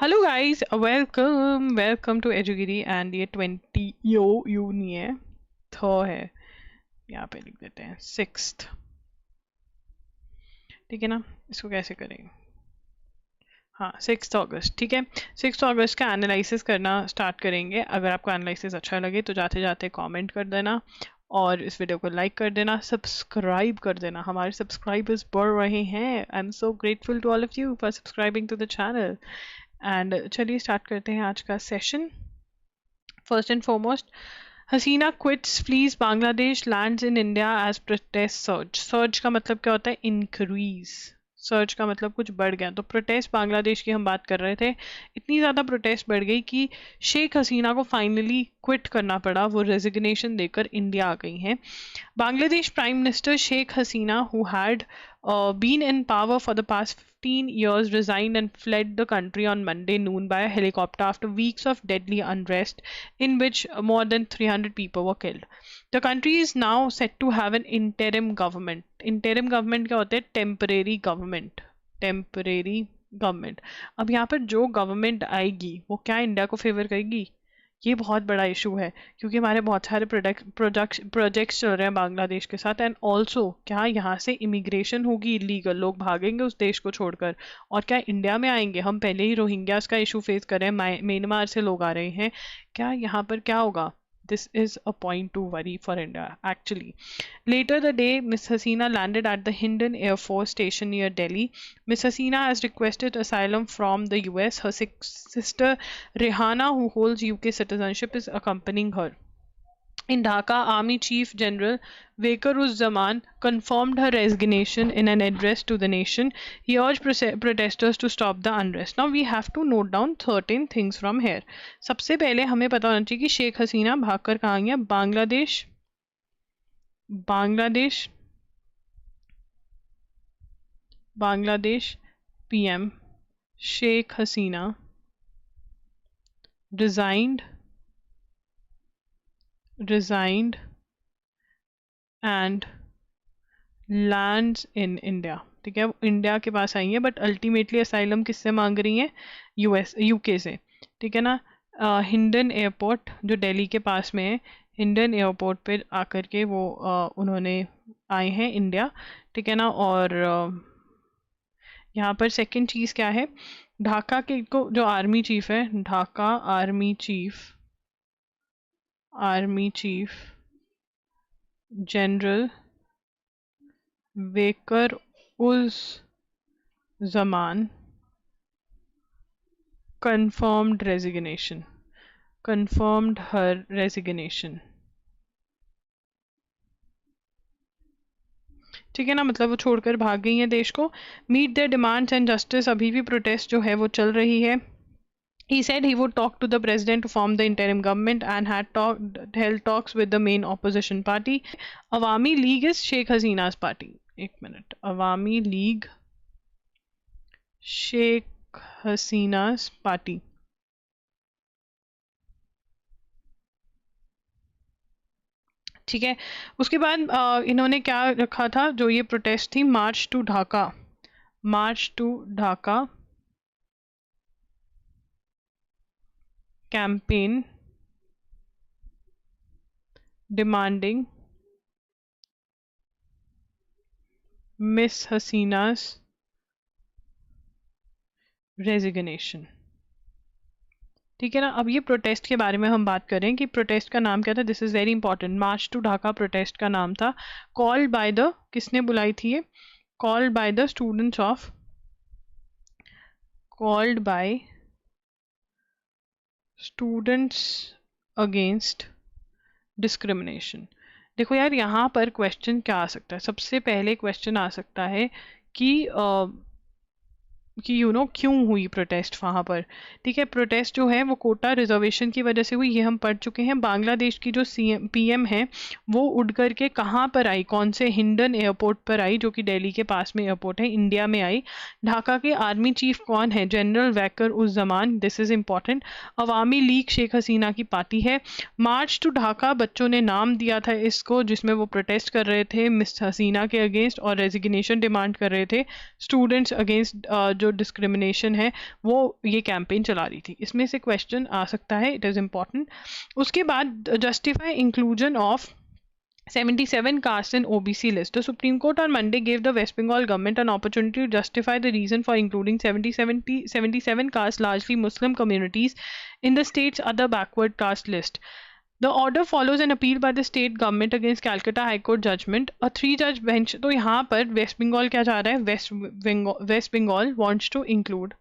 Hello guys, welcome to एजुगिरी। And ये 20 you नहीं है, है। यहाँ पे लिख देते हैं 6th। ठीक है ना, इसको कैसे करेंगे? हाँ, 6 अगस्त। ठीक है, 6 अगस्त का एनालिसिस करना स्टार्ट करेंगे। अगर आपको एनालिसिस अच्छा लगे तो जाते जाते कमेंट कर देना और इस वीडियो को लाइक कर देना, सब्सक्राइब कर देना। हमारे सब्सक्राइबर्स बढ़ रहे हैं। I am so grateful to all of you for subscribing to the channel. And चलिए स्टार्ट करते हैं आज का session. First and foremost, Hasina quits flees Bangladesh, lands in India as protest surge. Surge का मतलब क्या होता है? इंक्रीज। सर्ज का मतलब कुछ बढ़ गया। तो प्रोटेस्ट बांग्लादेश की हम बात कर रहे थे। इतनी ज़्यादा प्रोटेस्ट बढ़ गई कि शेख हसीना को फाइनली क्विट करना पड़ा। वो रेजिग्नेशन देकर इंडिया आ गई हैं। Bangladesh Prime Minister Sheikh Hasina, who had been in power for the past 15 years, resigned and fled the country on Monday noon by a helicopter after weeks of deadly unrest in which more than 300 people were killed. The country is now set to have an interim government. Interim government क्या होता है? Temporary government. Temporary government. अब यहाँ पर जो government आएगी वो क्या इंडिया को फेवर करेगी? ये बहुत बड़ा इशू है क्योंकि हमारे बहुत सारे प्रोजेक्ट्स चल रहे हैं बांग्लादेश के साथ। एंड ऑल्सो क्या यहाँ से इमिग्रेशन होगी इलीगल? लोग भागेंगे उस देश को छोड़कर और क्या इंडिया में आएंगे? हम पहले ही रोहिंग्यास का इशू फेस कर रहे हैं, म्यांमार से लोग आ रहे हैं। क्या यहाँ पर क्या होगा? This is a point to worry for India, actually. Later the day, Ms. Hasina landed at the Hindon Air Force Station near Delhi. Ms. Hasina has requested asylum from the US. Her sister Rehana, who holds UK citizenship, is accompanying her. In Dhaka, Army Chief General Waqar-uz-Zaman confirmed her resignation in an address to the nation. He urged protesters to stop the unrest. Now we have to note down certain things from here. सबसे पहले हमें पता होना चाहिए कि शेख हसीना भागकर कहाँ गई? Bangladesh. Bangladesh PM Sheikh Hasina resigned and lands in India. ठीक है, इंडिया के पास आई है बट अल्टीमेटली असाइलम किससे मांग रही हैं? UK से। ठीक है ना। हिंडन एयरपोर्ट जो दिल्ली के पास में है, हिंडन एयरपोर्ट पे आकर के वो उन्होंने आए हैं इंडिया। ठीक है ना। और यहाँ पर सेकंड चीज़ क्या है? ढाका के को जो आर्मी चीफ है, Dhaka army chief general waker उज जमान confirmed her resignation। ठीक है ना, मतलब वो छोड़कर भाग गई हैं देश को। Meet their demands and justice, अभी भी प्रोटेस्ट जो है वो चल रही है। He said he would talk to the president to form the interim government and had held talks with the main opposition party. Awami League is Sheikh Hasina's party. एक minute, Awami League Sheikh Hasina's party. ठीक है, उसके बाद इन्होंने क्या रखा था? जो ये प्रोटेस्ट थी, march to Dhaka campaign demanding miss Hasina's resignation. ठीक है ना। अब ये प्रोटेस्ट के बारे में हम बात करें कि प्रोटेस्ट का नाम क्या था। This is very important. March to Dhaka protest का नाम था। कॉल्ड बाय द, किसने बुलाई थी ये? Called by the students against discrimination. देखो यार, यहाँ पर क्वेश्चन क्या आ सकता है? सबसे पहले क्वेश्चन आ सकता है कि क्यों हुई प्रोटेस्ट वहाँ पर। ठीक है, प्रोटेस्ट जो है वो कोटा रिजर्वेशन की वजह से हुई, ये हम पढ़ चुके हैं। बांग्लादेश की जो PM है वो उड़ करके कहाँ पर आई? कौन से? हिंडन एयरपोर्ट पर आई, जो कि दिल्ली के पास में एयरपोर्ट है, इंडिया में आई। ढाका के आर्मी चीफ कौन है? General Waker uz Zaman. This is important. Awami League Sheikh Hasina की पार्टी है। मार्च टू ढाका बच्चों ने नाम दिया था इसको, जिसमें वो प्रोटेस्ट कर रहे थे मिस हसीना के अगेंस्ट और रेजिग्नेशन डिमांड कर रहे थे। स्टूडेंट्स अगेंस्ट जो जो डिस्क्रिमिनेशन है वो ये कैंपेन चला रही थी। इसमें से क्वेश्चन आ सकता है, इट इज़ इम्पॉर्टेंट। उसके बाद justify inclusion of 77 castes in OBC list. The Supreme Court on Monday gave the West Bengal government an opportunity to justify the reason for including 77 castes, largely Muslim communities, in the state's other backward caste list. The order follows an appeal by the state government against Calcutta High Court judgment. A 3-judge bench. तो यहाँ पर waste Bengal क्या चाह रहा है? West Bengal wants to include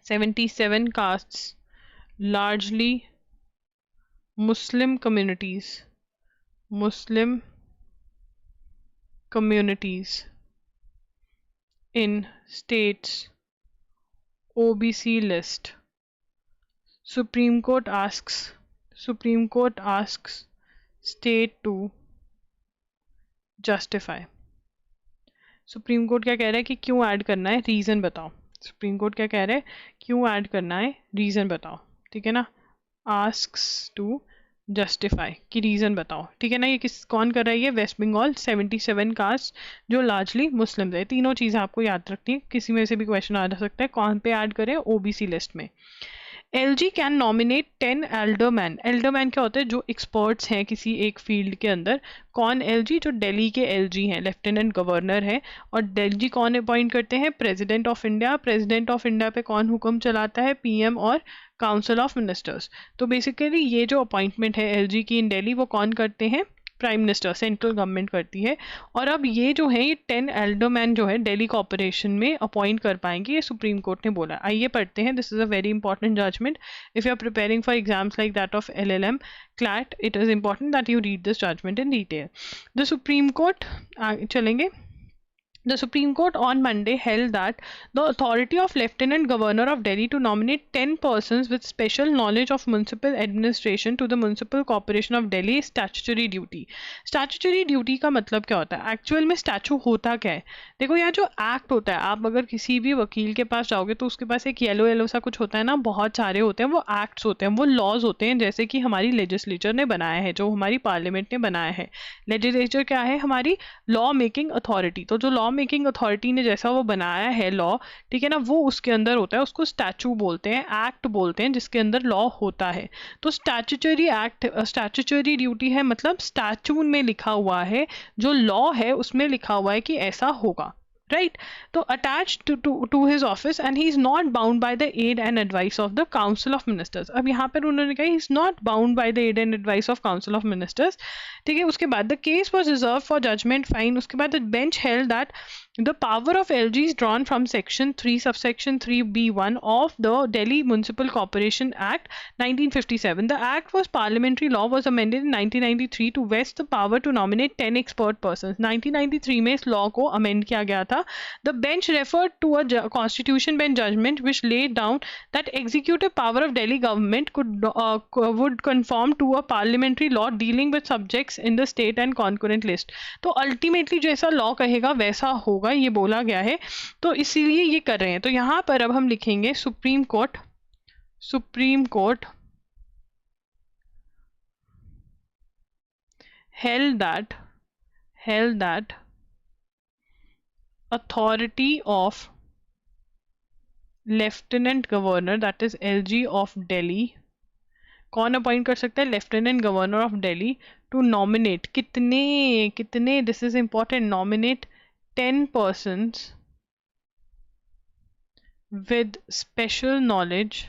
77 castes, largely Muslim communities in state's OBC list. Supreme Court asks state to justify. Supreme court क्या कह रहा है कि क्यों ऐड करना है, रीज़न बताओ। सुप्रीम कोर्ट क्या कह रहा है, क्यों ऐड करना है, रीज़न बताओ। ठीक है ना, आस्क्स टू जस्टिफाई कि रीज़न बताओ। ठीक है ना, ये कौन कर रहा है? ये वेस्ट बंगाल 77 कास्ट जो लार्जली मुस्लिम है। तीनों चीज़ें आपको याद रखनी है, किसी में से भी क्वेश्चन आ सकता है। कौन पे ऐड करें? ओबीसी लिस्ट में। LG can nominate 10 alderman. Alderman क्या होता है? जो एक्सपर्ट्स हैं किसी एक फील्ड के अंदर। कौन? LG जो दिल्ली के LG हैं, लेफ्टिनेंट गवर्नर है। और LG कौन अपॉइंट करते हैं? President of India. President of India पे कौन हुक्म चलाता है? PM और काउंसिल ऑफ मिनिस्टर्स। तो बेसिकली ये जो अपॉइंटमेंट है LG की इन दिल्ली, वो कौन करते हैं? प्राइम मिनिस्टर, सेंट्रल गवर्नमेंट करती है। और अब ये जो है, ये 10 एल्डरमैन जो है दिल्ली कॉर्पोरेशन में अपॉइंट कर पाएंगे, ये सुप्रीम कोर्ट ने बोला। आइए पढ़ते हैं। This is a very important judgement if you are preparing for exams like that of LLM CLAT, it is important that you read this judgement in detail. The Supreme Court, चलेंगे। The Supreme Court on Monday held that the authority of Lieutenant Governor of Delhi to nominate 10 persons with special knowledge of municipal administration to the Municipal Corporation of Delhi is statutory duty. Statutory duty का मतलब क्या होता है? Actual में statue होता क्या है? देखो, यहाँ जो एक्ट होता है, आप अगर किसी भी वकील के पास जाओगे तो उसके पास एक येलो सा कुछ होता है ना, बहुत सारे होते हैं, वो एक्ट्स होते हैं, वो लॉज होते हैं, जैसे कि हमारी लेजिस्लेचर ने बनाया है, जो हमारी पार्लियामेंट ने बनाया है। लेजिस्लेचर क्या है? हमारी लॉ मेकिंग अथॉरिटी। तो जो लॉ मेकिंग अथॉरिटी ने जैसा वो बनाया है लॉ, ठीक है ना, वो उसके अंदर होता है, उसको स्टैचू बोलते हैं, एक्ट बोलते हैं, जिसके अंदर लॉ होता है। तो स्टैचुटरी एक्ट, स्टैचुटरी ड्यूटी है, मतलब स्टैचू में लिखा हुआ है, जो लॉ है उसमें लिखा हुआ है कि ऐसा होगा, राइट? तो attached to his office and he is not bound by the aid and advice of the council of ministers. अब यहाँ पर उन्होंने कहा, he is not bound by the aid and advice of council of ministers. ठीक है, उसके बाद the case was reserve for judgement fine. उसके बाद the bench held that the power of LG is drawn from section 3 subsection 3B1 of the Delhi Municipal Corporation Act 1957. The act was parliamentary law, was amended in 1993 to vest the power to nominate 10 expert persons. 1993 में इस law को amend किया गया था। The bench referred to a constitution bench judgment which laid down that executive power of Delhi government would conform to a parliamentary law dealing with subjects in the state and concurrent list. तो ultimately जैसा law कहेगा वैसा होगा, ये बोला गया है, तो इसीलिए ये कर रहे हैं। तो यहां पर अब हम लिखेंगे supreme court held that authority of Lieutenant Governor, that is LG of Delhi, कौन अपॉइंट कर सकता है? Lieutenant governor of Delhi, to nominate कितने, this is important, nominate 10 persons with special knowledge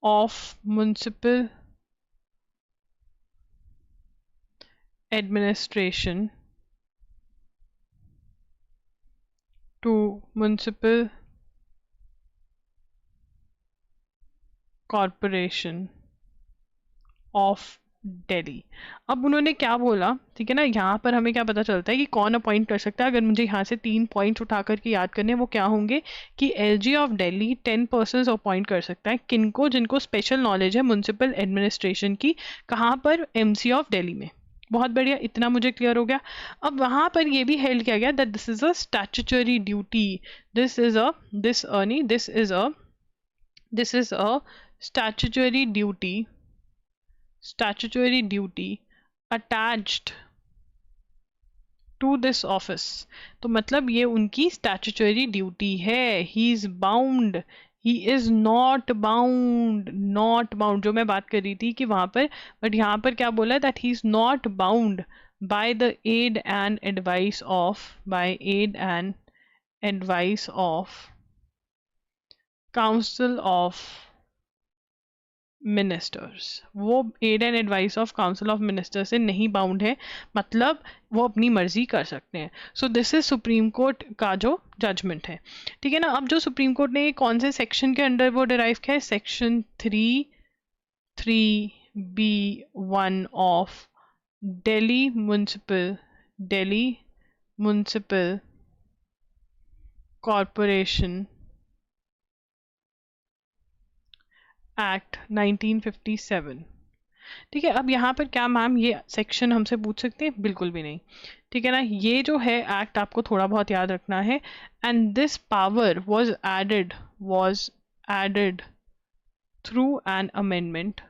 of municipal administration to Municipal Corporation of Delhi. अब उन्होंने क्या बोला, ठीक है ना, यहाँ पर हमें क्या पता चलता है कि कौन अपॉइंट कर सकता है। अगर मुझे यहाँ से 3 पॉइंट्स उठा करके याद करने, वो क्या होंगे कि LG of Delhi 10 persons appoint कर सकता है। किनको? जिनको स्पेशल नॉलेज है म्युनिसिपल एडमिनिस्ट्रेशन की। कहाँ पर? MC ऑफ दिल्ली में। बहुत बढ़िया, इतना मुझे क्लियर हो गया। अब वहाँ पर ये भी हेल्ड किया गया that this is a statutory duty, this is a statutory duty attached to this office. तो मतलब ये उनकी statutory duty है. he is bound, he is not bound, जो मैं बात कर रही थी कि वहां पर, बट यहाँ पर क्या बोला है, that he is not bound by the aid and advice of council of ministers. वो aid and advice of council of minister से नहीं बाउंड है, मतलब वो अपनी मर्जी कर सकते हैं. So this is supreme court का जो जजमेंट है. ठीक है ना. अब जो सुप्रीम कोर्ट ने कौन से सेक्शन के अंडर वो डिराइव किया है, section 3(3)(b)(1) of Delhi municipal corporation act 1957. ठीक है. अब यहाँ पर क्या मैम ये सेक्शन हमसे पूछ सकते हैं? बिल्कुल भी नहीं. ठीक है ना. ये जो है एक्ट आपको थोड़ा बहुत याद रखना है. And this power was added through an amendment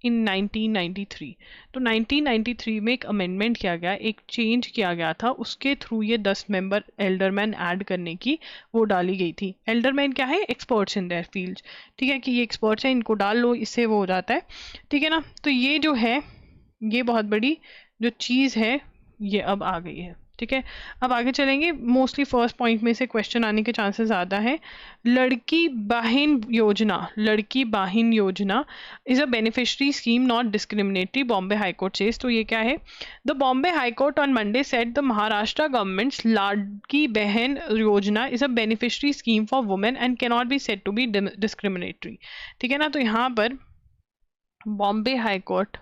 in 1993. तो 1993 में एक अमेंडमेंट किया गया, एक चेंज किया गया था, उसके थ्रू ये 10 मेंबर एल्डरमैन ऐड करने की वो डाली गई थी. एल्डरमैन क्या है? Experts in their field. ठीक है कि ये एक्सपर्ट्स हैं, इनको डाल लो, इससे वो हो जाता है. ठीक है ना. तो ये जो है, ये बहुत बड़ी जो चीज़ है ये अब आ गई है. ठीक है. अब आगे चलेंगे. मोस्टली फर्स्ट पॉइंट में से क्वेश्चन आने के चांसेस ज़्यादा हैं. Ladki Bahin Yojana is a beneficiary scheme not discriminatory, Bombay High Court says. तो ये क्या है? The Bombay High Court on Monday said the Maharashtra government's Ladki Bahin Yojana is a beneficiary scheme for women and cannot be said to be discriminatory. ठीक है ना. तो यहाँ पर Bombay High Court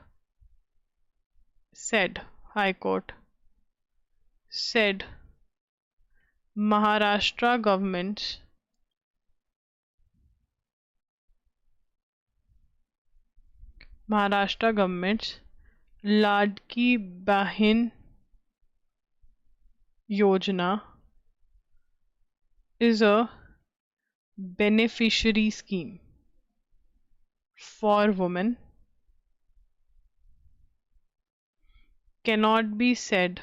said Maharashtra government's Ladki Bahin Yojana is a beneficiary scheme for women, cannot be said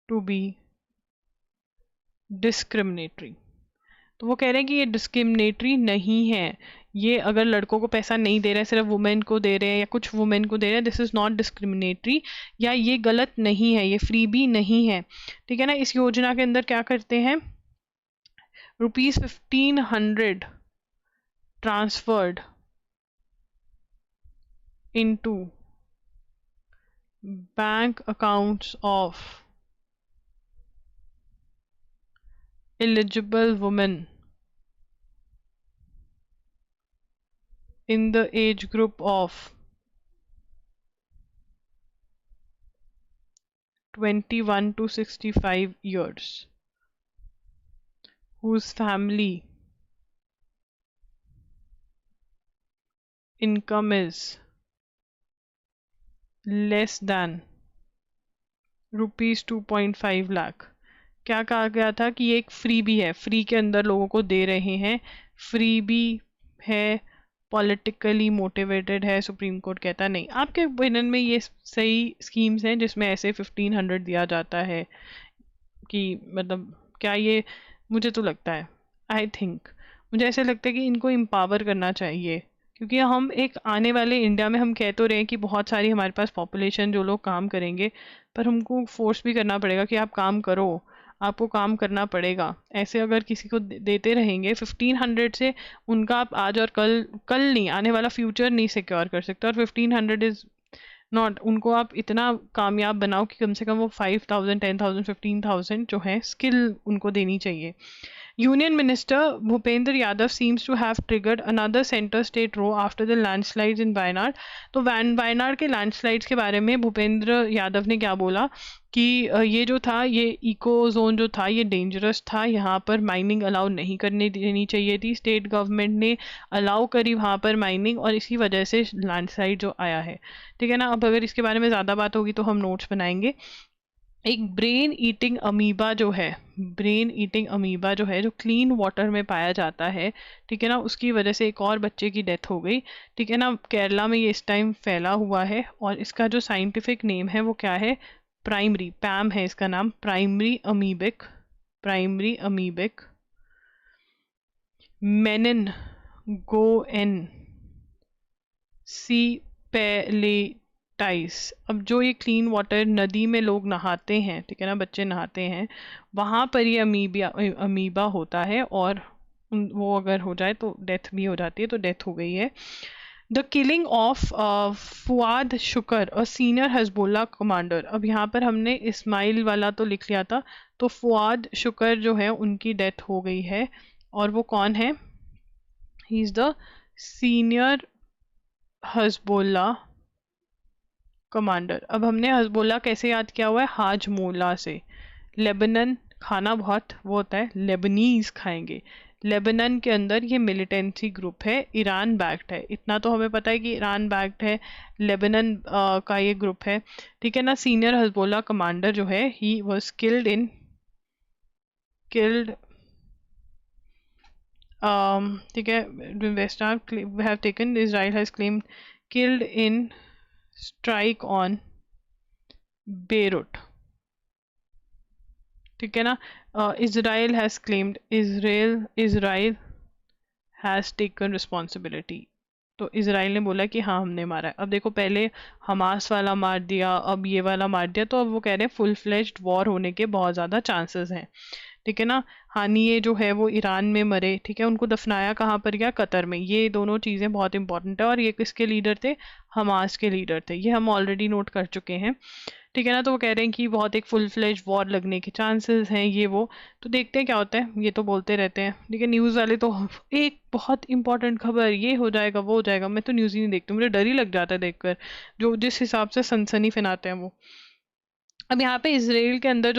to be discriminatory. तो वो कह रहे हैं कि ये डिस्क्रिमिनेटरी नहीं है. ये अगर लड़कों को पैसा नहीं दे रहे हैं, सिर्फ वुमेन को दे रहे हैं या कुछ वुमेन को दे रहे हैं, दिस इज नॉट डिस्क्रिमिनेटरी, या ये गलत नहीं है, ये फ्री भी नहीं है. ठीक है ना. इस योजना के अंदर क्या करते हैं, ₹1500 transferred into bank accounts of eligible women in the age group of 21 to 65 years whose family income is less than ₹2.5 lakh. क्या कहा गया था कि ये एक फ्री भी है, फ्री के अंदर लोगों को दे रहे हैं, फ्री भी है, पॉलिटिकली मोटिवेटेड है. सुप्रीम कोर्ट कहता नहीं. आपके ओपिनियन में ये सही स्कीम्स हैं जिसमें ऐसे 1500 दिया जाता है कि मतलब क्या ये, मुझे तो लगता है, मुझे ऐसे लगता है कि इनको एम्पावर करना चाहिए, क्योंकि हम एक आने वाले इंडिया में हम कह तो रहे हैं कि बहुत सारी हमारे पास पॉपुलेशन जो लोग काम करेंगे, पर हमको फोर्स भी करना पड़ेगा कि आप काम करो, आपको काम करना पड़ेगा. ऐसे अगर किसी को देते रहेंगे 1500 से, उनका आप आज और कल नहीं, आने वाला फ्यूचर नहीं सिक्योर कर सकते. और 1500 इज नॉट, उनको आप इतना कामयाब बनाओ कि कम से कम वो 5000, 10,000, 15,000 जो है स्किल उनको देनी चाहिए. Union Minister Bhupendra Yadav seems to have triggered another center state row after the landslides in Wayanad. तो वायनाड के लैंडस्लाइड्स के बारे में भूपेंद्र यादव ने क्या बोला कि ये जो था, ये इको जोन जो था ये डेंजरस था, यहाँ पर माइनिंग अलाउ नहीं करने देनी चाहिए थी. स्टेट गवर्नमेंट ने अलाउ करी वहाँ पर माइनिंग और इसी वजह से लैंडस्लाइड जो आया है. ठीक है ना. अब अगर इसके बारे में ज़्यादा बात होगी तो हम नोट्स बनाएंगे. एक ब्रेन ईटिंग अमीबा जो है, ब्रेन ईटिंग अमीबा जो है, जो क्लीन वाटर में पाया जाता है, ठीक है ना, उसकी वजह से एक और बच्चे की डेथ हो गई, ठीक है ना। केरला में ये इस टाइम फैला हुआ है, और इसका जो साइंटिफिक नेम है वो क्या है, प्राइमरी, पैम है इसका नाम, प्राइमरी अमीबिक मेनिन गोएन सी पेलेटाइस। अब जो ये क्लीन वाटर नदी में लोग नहाते हैं, ठीक है ना, बच्चे नहाते हैं, वहां पर ये अमीबा होता है, और वो अगर हो जाए तो डेथ भी हो जाती है, तो डेथ हो गई है। The killing of Fuad Shukar, a senior हजबुल्ला commander. अब यहाँ पर हमने इस्माइल वाला तो लिख लिया था, तो फुआद शुकर जो है उनकी डेथ हो गई है, और वो कौन है, he is the senior हजबुल्ला commander. अब हमने हजबुल्ला कैसे याद किया हुआ है, हाजमोला से। लेबनन खाना बहुत वो होता है, लेबनीज खाएंगे। लेबनन के अंदर ये मिलिटेंसी ग्रुप है, ईरान बैक्ड है, इतना तो हमें पता है कि ईरान बैक्ड है, लेबनन का ये ग्रुप है, ठीक है ना। सीनियर हजबुल्ला कमांडर जो है, ही वाज किल्ड ठीक है, west have taken, Israel has claimed killed in strike on Beirut, ठीक है ना। Israel has claimed, Israel has taken responsibility, तो इसराइल ने बोला कि हाँ हमने मारा है। अब देखो, पहले हमास वाला मार दिया, अब ये वाला मार दिया, तो अब वो कह रहे हैं फुल फ्लेज्ड वॉर होने के बहुत ज़्यादा चांसेस हैं, ठीक है ना। हानिये जो है वो ईरान में मरे, ठीक है, उनको दफनाया कहाँ पर गया, कतर में। ये दोनों चीज़ें बहुत इंपॉर्टेंट है, और ये किसके लीडर थे, हमास के लीडर थे, ये हम ऑलरेडी नोट कर चुके हैं, ठीक है ना। तो वो कह रहे हैं कि बहुत एक फुल फ्लेज वॉर लगने के चांसेस हैं, ये वो। तो देखते हैं क्या होता है, ये तो बोलते रहते हैं, ठीक है। न्यूज़ वाले तो एक बहुत इंपॉर्टेंट खबर, ये हो जाएगा वो हो जाएगा, मैं तो न्यूज़ ही नहीं देखती, मुझे डर ही लग जाता है देखकर, जो जिस हिसाब से सनसनी फैलाते हैं वो। अब यहाँ पे इसराइल के अंदर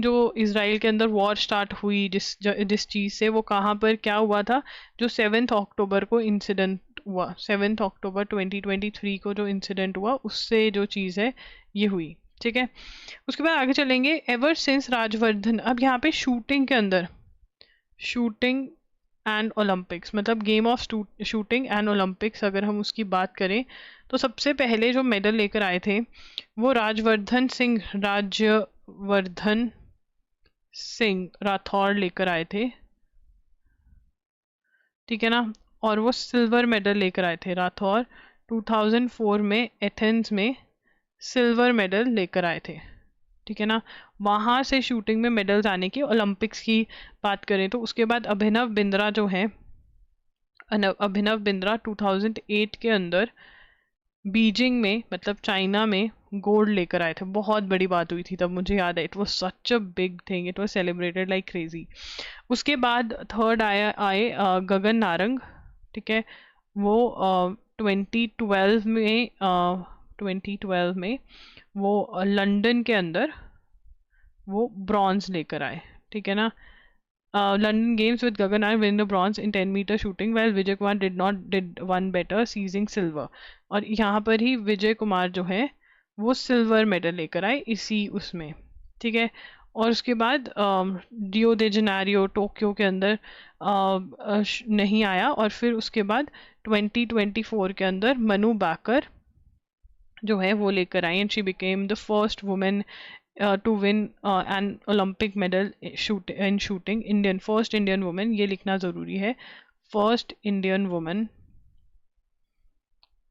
जो इसराइल के अंदर वॉर स्टार्ट हुई जिस चीज़ से, वो कहाँ पर क्या हुआ था, जो 7 अक्टूबर को इंसिडेंट हुआ, 7 अक्टूबर 2023 को जो इंसिडेंट हुआ, उससे जो चीज़ है ये हुई, ठीक है। उसके बाद आगे चलेंगे, एवर सिंस राजवर्धन। अब यहाँ पे शूटिंग के अंदर, शूटिंग एंड ओलंपिक्स, मतलब game of shooting and Olympics, अगर हम उसकी बात करें, तो सबसे पहले जो मेडल लेकर आए थे वो राज्यवर्धन सिंह राठौर लेकर आए थे, ठीक है ना। और वो सिल्वर मेडल लेकर आए थे, राठौर 2004 में एथेंस में सिल्वर मेडल लेकर आए थे, ठीक है ना। वहाँ से शूटिंग में मेडल्स आने की, ओलंपिक्स की बात करें तो उसके बाद अभिनव बिंद्रा जो है, अभिनव बिंद्रा 2008 के अंदर बीजिंग में, मतलब चाइना में, गोल्ड लेकर आए थे। बहुत बड़ी बात हुई थी तब, मुझे याद है, it was such a big thing, it was celebrated like crazy. उसके बाद थर्ड आए गगन नारंग, ठीक है, वो 2012 में, 2012 में वो लंदन के अंदर वो ब्रॉन्ज लेकर आए, ठीक है ना। London Games with Gaganayan win the bronze in 10-meter shooting while Vijay Kumar did one better seizing silver। और यहाँ पर ही विजय कुमार जो है वो सिल्वर मेडल लेकर आए इसी उसमें, ठीक है। और उसके बाद रियो दे जनेरियो टोक्यो के अंदर नहीं आया, और फिर उसके बाद 2024 के अंदर मनु बाकर जो है वो लेकर आई, and she became the first women to win an Olympic medal in shooting, first Indian woman, ये लिखना ज़रूरी है, first Indian woman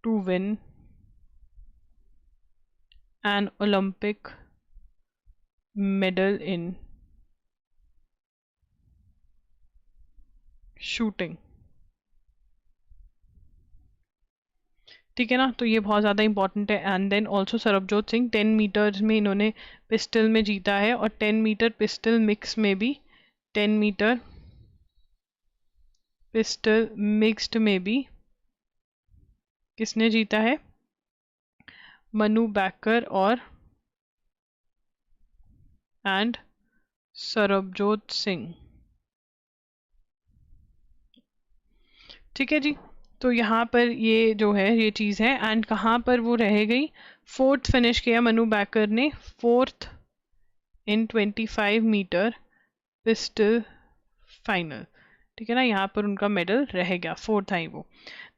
to win an Olympic medal in shooting, ठीक है ना। तो ये बहुत ज़्यादा इंपॉर्टेंट है। And then also Sarabjot Singh 10 metres में इन्होंने पिस्टल में जीता है, और 10 मीटर पिस्टल मिक्स में भी, 10 मीटर पिस्टल मिक्स्ड में भी किसने जीता है, मनु बैकर और एंड सरबजोत सिंह, ठीक है जी। तो यहाँ पर ये जो है ये चीज़ है, एंड कहाँ पर वो रह गई, 4th फिनिश किया मनु बैकर ने, 4th इन 25 मीटर पिस्टल फाइनल, ठीक है ना। यहाँ पर उनका मेडल रह गया, 4th आई वो।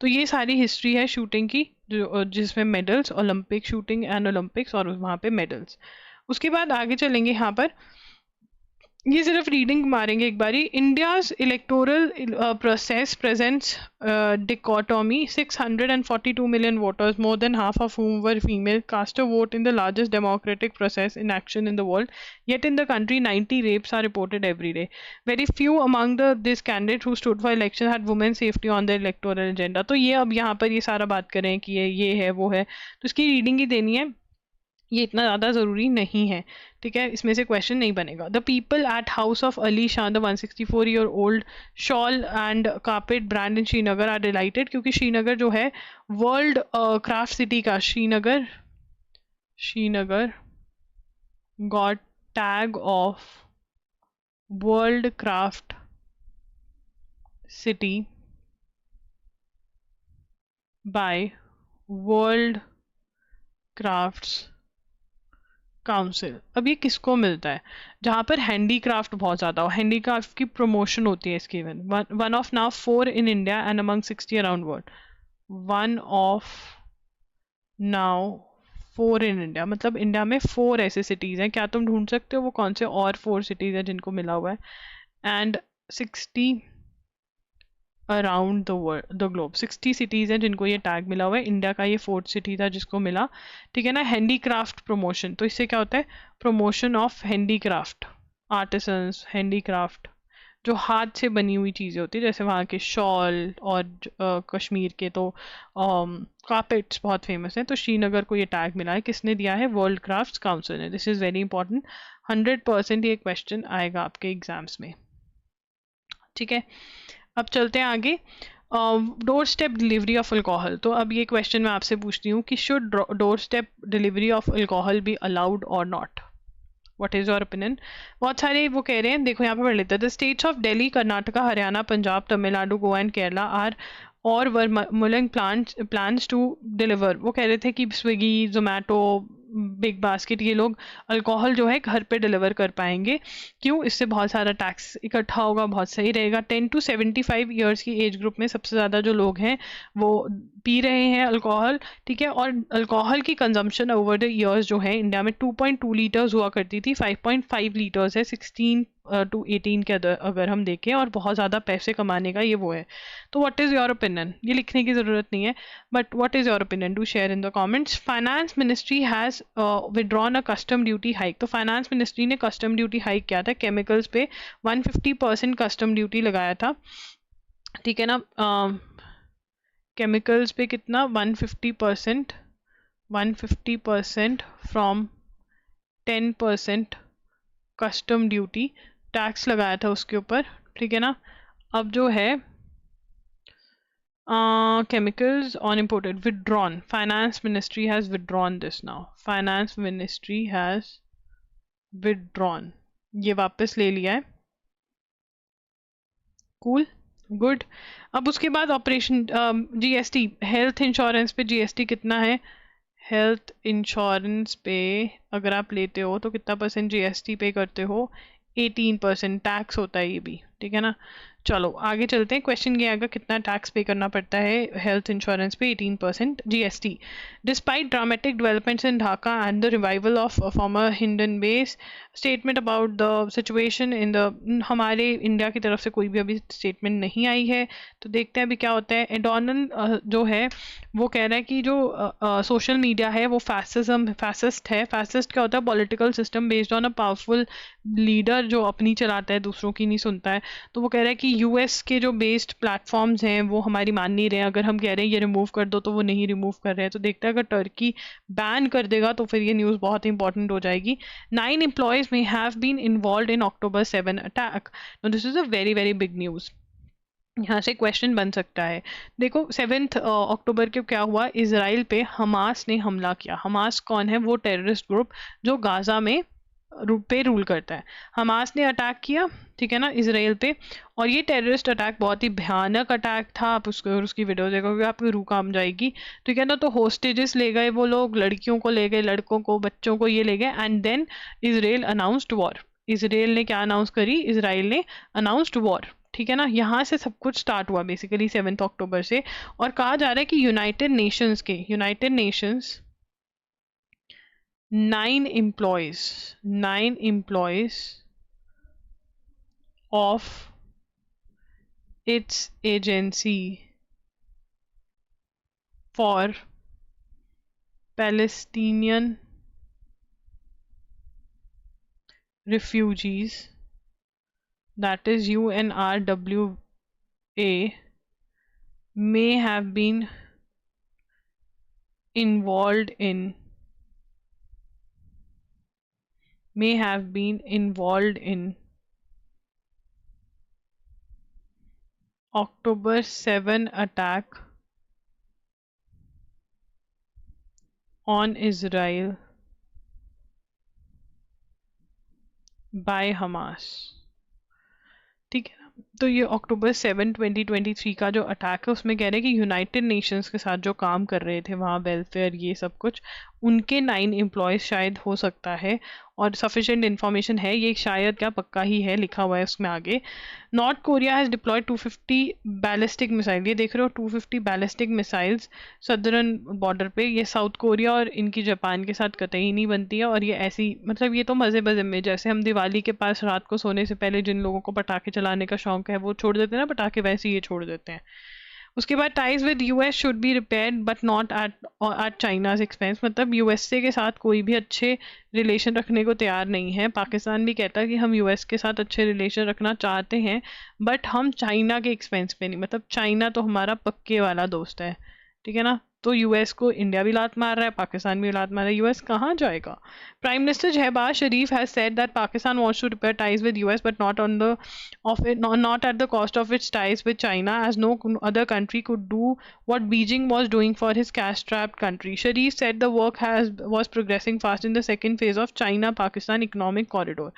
तो ये सारी हिस्ट्री है शूटिंग की, जो जिसमें medals, Olympic shooting and Olympics, और वहाँ पे मेडल्स। उसके बाद आगे चलेंगे यहाँ पर, ये सिर्फ रीडिंग मारेंगे एक बारी। India's electoral process presents dichotomy. 642 million voters, more than half of whom were female, cast a vote in the largest democratic process in action in the world. Yet in the country, 90 rapes are reported every day. Very few among these candidates who stood for election had women's safety on their electoral agenda. तो ये अब यहाँ पर ये सारा बात करें कि ये है वो है, तो इसकी रीडिंग ही देनी है, ये इतना ज़्यादा ज़रूरी नहीं है, ठीक है। इसमें से क्वेश्चन नहीं बनेगा। The people at House of Ali Shah, the 164-year old shawl and carpet brand in Srinagar, are delighted, क्योंकि श्रीनगर जो है वर्ल्ड क्राफ्ट सिटी का, Srinagar got tag of world craft city by world crafts council. अब ये किसको मिलता है? जहाँ पर हैंडीक्राफ्ट बहुत ज़्यादा हो, हैंडीक्राफ्ट की प्रमोशन होती है इसकी। One of now 4 in India and among 60 around world. One of now 4 in India, मतलब इंडिया में 4 ऐसे सिटीज़ हैं। क्या तुम ढूंढ सकते हो वो कौन से और 4 सिटीज़ हैं जिनको मिला हुआ है? And 60 around the world, the globe, 60 cities हैं जिनको ये टैग मिला हुआ है। इंडिया का ये 4th सिटी था जिसको मिला, ठीक है ना। हैंडीक्राफ्ट प्रमोशन, तो इससे क्या होता है? Promotion of handicraft, artisans, handicraft, जो हाथ से बनी हुई चीज़ें होती है, जैसे वहाँ के शॉल, और कश्मीर के तो कार्पेट्स बहुत फेमस हैं। तो श्रीनगर को ये टैग मिला है, किसने दिया है? वर्ल्ड क्राफ्ट्स काउंसिल ने। दिस इज़ वेरी इंपॉर्टेंट, 100% ये क्वेश्चन आएगा आपके एग्जाम्स में, ठीक है। अब चलते हैं आगे। Doorstep delivery of alcohol. तो अब ये क्वेश्चन मैं आपसे पूछती हूँ कि should doorstep delivery of alcohol be allowed और not? What is your opinion? बहुत सारे वो कह रहे हैं, देखो यहाँ पे पढ़ लेते हैं। The states of Delhi, Karnataka, Haryana, Punjab, Tamil Nadu, Goa and Kerala are or were mulling plans to deliver. वो कह रहे थे कि स्विगी, जोमेटो, बिग बास्केट, ये लोग अल्कोहल जो है घर पे डिलीवर कर पाएंगे। क्यों? इससे बहुत सारा टैक्स इकट्ठा होगा, बहुत सही रहेगा। 10 to 75 ईयर्स की एज ग्रुप में सबसे ज़्यादा जो लोग हैं वो पी रहे हैं अल्कोहल, ठीक है। और अल्कोहल की कंजम्पशन ओवर द ईयर्स जो है इंडिया में 2.2 लीटर्स हुआ करती थी, 5.5 लीटर्स है 16 to 18 के अगर हम देखें, और बहुत ज़्यादा पैसे कमाने का ये वो है। तो व्हाट इज़ योर ओपिनियन? ये लिखने की ज़रूरत नहीं है, but what is your opinion? Do share in the comments. Finance ministry has withdrawn a custom duty hike. तो फाइनेंस मिनिस्ट्री ने कस्टम ड्यूटी हाइक किया था केमिकल्स पे, 150% कस्टम ड्यूटी लगाया था, ठीक है ना। केमिकल्स पे कितना? 150% फ्रॉम 10% कस्टम ड्यूटी टैक्स लगाया था उसके ऊपर, ठीक है ना। अब जो है chemicals on imported, withdrawn, finance ministry has withdrawn this now, finance ministry has withdrawn, ये वापस ले लिया है। Cool, good. अब उसके बाद ऑपरेशन जीएसटी, हेल्थ इंश्योरेंस पे जीएसटी कितना है? हेल्थ इंश्योरेंस पे अगर आप लेते हो तो कितना % जीएसटी पे करते हो? 18% टैक्स होता है ये भी, ठीक है ना। चलो आगे चलते हैं। क्वेश्चन ये आएगा, कितना टैक्स पे करना पड़ता है हेल्थ इंश्योरेंस पे? 18% GST. Despite dramatic developments in Dhaka and the revival of former Hindon base, statement about the situation in the, हमारे इंडिया की तरफ से कोई भी अभी स्टेटमेंट नहीं आई है, तो देखते हैं अभी क्या होता है। एडोनल जो है वो कह रहा है कि जो सोशल मीडिया है वो फैसिस्ट है। फैसिस्ट क्या होता है? Political system based on a powerful leader जो अपनी चलाता है, दूसरों की नहीं सुनता है। तो वो कह रहा है कि यूएस के जो बेस्ड प्लेटफॉर्म्स हैं वो हमारी मान नहीं रहे हैं, अगर हम कह रहे हैं ये रिमूव कर दो तो वो नहीं रिमूव कर रहे हैं। तो देखते हैं अगर टर्की बैन कर देगा तो फिर ये न्यूज़ बहुत इंपॉर्टेंट हो जाएगी। 9 employees may have been involved in October 7 attack. Now this is a very very big news. यहाँ से क्वेश्चन बन सकता है। देखो 7 अक्टूबर को क्या हुआ? इजराइल पे हमास ने हमला किया। हमास कौन है? वो टेररिस्ट ग्रुप जो गाजा में पे रूल करता है। हमास ने अटैक किया, ठीक है ना, इसराइल पे, और ये टेररिस्ट अटैक बहुत ही भयानक अटैक था। आप उसकी वीडियो देखोगे आपकी रूह कांप जाएगी, ठीक है ना। तो होस्टेजेस ले गए वो लोग, लड़कियों को ले गए, लड़कों को, बच्चों को, ये ले गए, and then Israel announced war. Israel ने क्या अनाउंस करी? इसराइल ने अनाउंस्ड वॉर, ठीक है ना। यहाँ से सब कुछ स्टार्ट हुआ बेसिकली 7 अक्टूबर से। और कहा जा रहा है कि United Nations 9 employees of its agency for Palestinian refugees, that is UNRWA, may have been involved in October 7 attack on Israel by Hamas, ठीक है ना। तो ये अक्टूबर 7 2023 का जो अटैक है उसमें कह रहे हैं कि यूनाइटेड नेशंस के साथ जो काम कर रहे थे वहाँ वेलफेयर ये सब कुछ, उनके 9 एम्प्लॉयज शायद हो सकता है, और सफिशिएंट इन्फॉर्मेशन है, ये शायद क्या पक्का ही है, लिखा हुआ है उसमें आगे। North Korea has deployed 250 ballistic missile, ये देख रहे हो 250 बैलिस्टिक मिसाइल्स सदर्न बॉर्डर पे। ये साउथ कोरिया और इनकी जापान के साथ कतई नहीं बनती है, और ये ऐसी, मतलब ये तो मज़े मज़े में, जैसे हम दिवाली के पास रात को सोने से पहले जिन लोगों को पटाखे चलाने का शौक है वो छोड़ देते हैं ना पटाखे, वैसे ये छोड़ देते हैं। उसके बाद ties with US should be repaired but not at China's expense, मतलब यूएसए के साथ कोई भी अच्छे रिलेशन रखने को तैयार नहीं है। पाकिस्तान भी कहता है कि हम यूएस के साथ अच्छे रिलेशन रखना चाहते हैं, बट हम चाइना के एक्सपेंस पे नहीं, मतलब चाइना तो हमारा पक्के वाला दोस्त है, ठीक है ना। तो यूएस को इंडिया भी लात मार रहा है, पाकिस्तान भी लात मार रहा है, यूएस कहाँ जाएगा? Prime minister Shehbaz Sharif has said that Pakistan wants to repair ties with US but not on the of it not at the cost of its ties with China, as no other country could do what Beijing was doing for his cash-strapped country. Sharif said the work was progressing fast in the second phase of China-Pakistan economic corridor.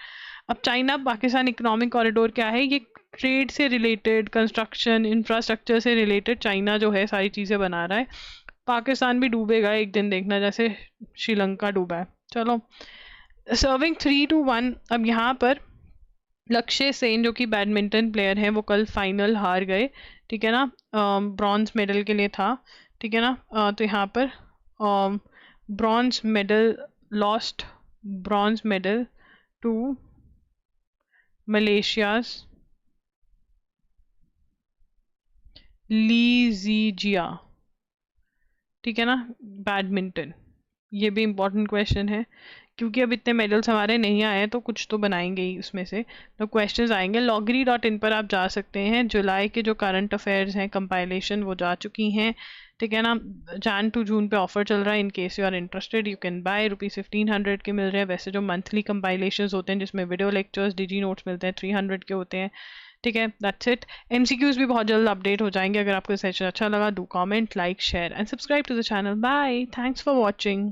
अब China Pakistan economic corridor क्या है? ये trade से related, construction, infrastructure से related China जो है सारी चीज़ें बना रहा है। पाकिस्तान भी डूबेगा एक दिन, देखना, जैसे श्रीलंका डूबा है। चलो, सर्विंग 3-1। अब यहाँ पर लक्ष्य सेन जो कि बैडमिंटन प्लेयर हैं वो कल फाइनल हार गए, ठीक है ना, ब्रॉन्ज मेडल के लिए था, ठीक है ना। तो यहाँ पर bronze medal lost bronze medal to Malaysia's Lee Zii Jia, ठीक है ना, बैडमिंटन। ये भी इम्पोर्टेंट क्वेश्चन है क्योंकि अब इतने मेडल्स हमारे नहीं आए हैं तो कुछ तो बनाएंगे ही उसमें से, तो क्वेश्चंस आएंगे। logri.in पर आप जा सकते हैं, जुलाई के जो करंट अफेयर्स हैं कंपाइलेशन वो जा चुकी हैं, ठीक है ना। Jan to June पे ऑफर चल रहा है, in case you are interested you can buy, ₹1500 के मिल रहे हैं। वैसे जो मंथली कंपाइलेशन होते हैं जिसमें वीडियो लेक्चर्स डिजी नोट्स मिलते हैं 300 के होते हैं, ठीक है। That's it. MCQs भी बहुत जल्द अपडेट हो जाएंगे। अगर आपको सेशन अच्छा लगा, do comment, like, share and subscribe to the channel. Bye, thanks for watching.